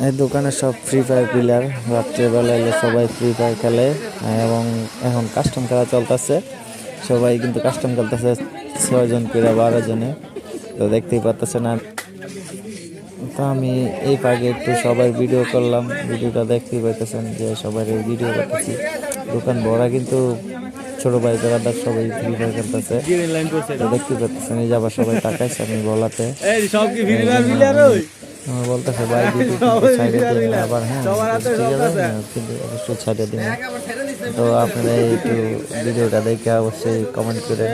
এই দোকানে সব ফ্রি ফায়ার প্লেয়ার, রাত্রেবেলা এলে সবাই ফ্রি ফায়ার খেলে এবং এখন কাস্টম খেলা চলতেছে। সবাই কিন্তু কাস্টম খেলতেছে 6 জন করে 12 জনে, তো দেখতেই পাচ্ছেন। তো আমি এই পাগে একটু সবাই ভিডিও করলাম, ভিডিওটা দেখতেই পাইতেছেন যে সবাই ভিডিও করতেছি। দোকান ভরা, কিন্তু ছোট ভাই বেড়াদার সবাই ফ্রি ফায়ার খেলতেছে, তো দেখতেই পাচ্ছেন। এই যাবার সবাই তাকাইছে আমি বলাতে, আমার বলতেছে ভাই ভিডিও ছাইড়ে দিন আবার। হ্যাঁ ঠিক আছে, কিন্তু অবশ্যই ছাইড়ে দিন। তো আপনারা একটু ভিডিওটা দেখে অবশ্যই কমেন্ট করে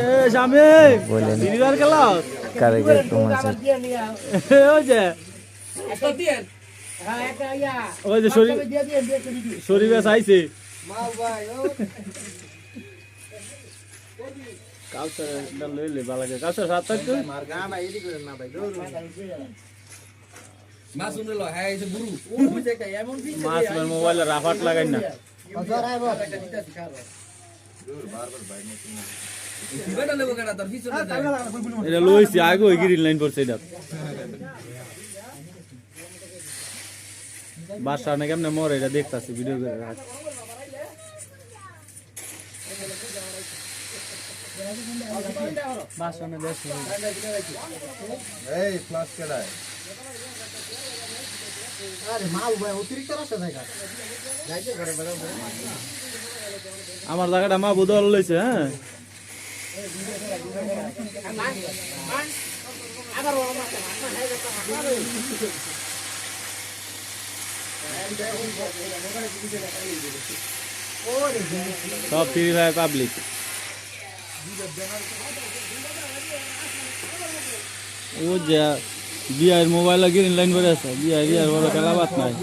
বলেন কারে কেমন আছে। ওই যে শরীর আইছে কাউসার লইলে বালাকে কাউসার সাত থাকতো মাছ মোবাইলে রাফাট লাগাই না। এটা লইছি আগে ওই গ্রিন লাইন পড়ছে। এটা বাসা না কেমনে মরে এটা দেখতাছি ভিডিও করে। আমার জায়গাটা মা বুধল লইছে। হ্যাঁ সব ফ্রি ফায়ার পাবলিক। ও যে বিআর মোবাইল গ্রিন লাইন করে আছে, বিআর বড় খেলা বাত নাই।